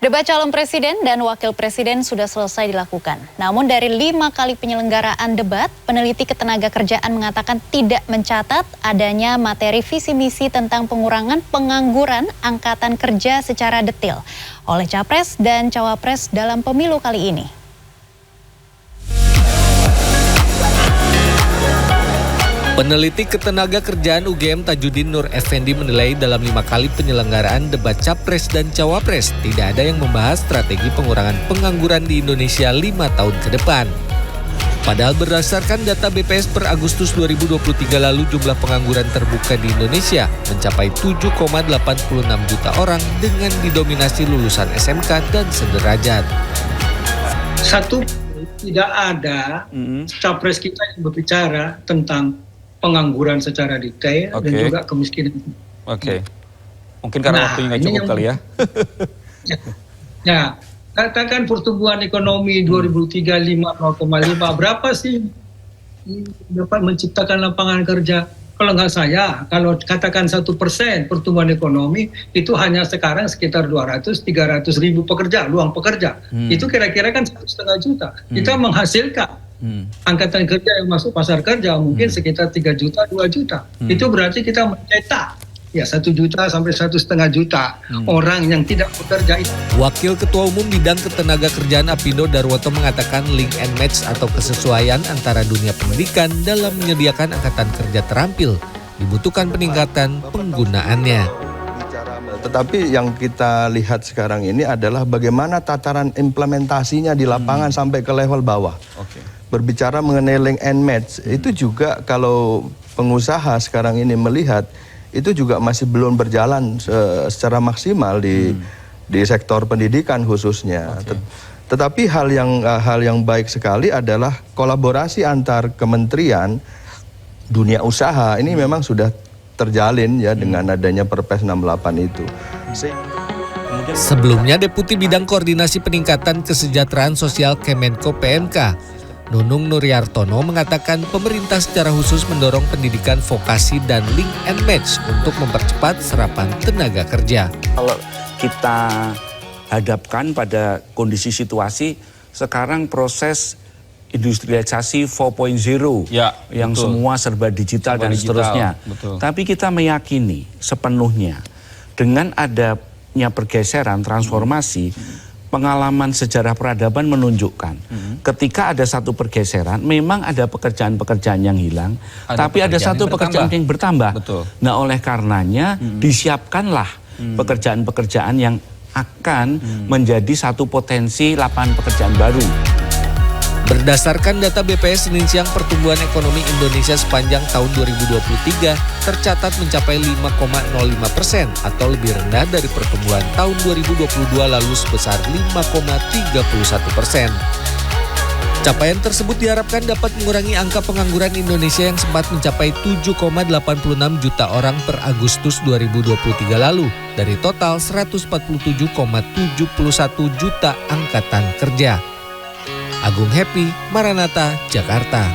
Debat calon presiden dan wakil presiden sudah selesai dilakukan. Namun dari 5 kali penyelenggaraan debat, peneliti ketenagakerjaan mengatakan tidak mencatat adanya materi visi misi tentang pengurangan pengangguran angkatan kerja secara detail oleh Capres dan Cawapres dalam pemilu kali ini. Peneliti ketenagakerjaan UGM Tajudin Nur Effendi menilai dalam 5 kali penyelenggaraan debat Capres dan Cawapres tidak ada yang membahas strategi pengurangan pengangguran di Indonesia 5 tahun ke depan. Padahal berdasarkan data BPS per Agustus 2023 lalu jumlah pengangguran terbuka di Indonesia mencapai 7,86 juta orang dengan didominasi lulusan SMK dan sederajat. Satu, tidak ada Capres kita yang berbicara tentang pengangguran secara detail dan juga kemiskinan. Mungkin karena waktunya nggak cukup kali ya. Ya, katakan pertumbuhan ekonomi 2003 5,5 berapa sih dapat menciptakan lapangan kerja? Kalau nggak saya, kalau katakan 1% pertumbuhan ekonomi itu hanya sekarang sekitar 200-300 ribu pekerja, luang pekerja. Itu kira-kira kan 1,5 juta. Kita menghasilkan angkatan kerja yang masuk pasar kerja mungkin sekitar 3 juta, 2 juta. Itu berarti kita mencetak ya 1 juta sampai 1,5 juta orang yang tidak bekerja itu. Wakil Ketua Umum Bidang Ketenagakerjaan Apindo Darwoto mengatakan link and match atau kesesuaian antara dunia pendidikan dalam menyediakan angkatan kerja terampil dibutuhkan peningkatan penggunaannya. Tetapi yang kita lihat sekarang ini adalah bagaimana tataran implementasinya di lapangan sampai ke level bawah. Berbicara mengenai link and match, itu juga kalau pengusaha sekarang ini melihat, itu juga masih belum berjalan secara maksimal di sektor pendidikan khususnya. Tetapi hal yang baik sekali adalah kolaborasi antar kementerian, dunia usaha, ini memang sudah terjalin ya dengan adanya Perpres 68 itu. Sebelumnya Deputi Bidang Koordinasi Peningkatan Kesejahteraan Sosial Kemenko PMK, Nunung Nuryartono mengatakan pemerintah secara khusus mendorong pendidikan vokasi dan link and match untuk mempercepat serapan tenaga kerja. Kalau kita hadapkan pada kondisi situasi sekarang proses industrialisasi 4.0 yang semua serba digital dan seterusnya. Tapi kita meyakini sepenuhnya dengan adanya pergeseran transformasi, pengalaman sejarah peradaban menunjukkan ketika ada satu pergeseran memang ada pekerjaan-pekerjaan yang hilang, tapi ada satu pekerjaan yang bertambah. Nah, oleh karenanya disiapkanlah pekerjaan-pekerjaan yang akan menjadi satu potensi lapangan pekerjaan baru. Berdasarkan data BPS Senin siang, pertumbuhan ekonomi Indonesia sepanjang tahun 2023 tercatat mencapai 5,05% atau lebih rendah dari pertumbuhan tahun 2022 lalu sebesar 5,31%. Capaian tersebut diharapkan dapat mengurangi angka pengangguran Indonesia yang sempat mencapai 7,86 juta orang per Agustus 2023 lalu dari total 147,71 juta angkatan kerja. Agung Happy, Maranatha, Jakarta.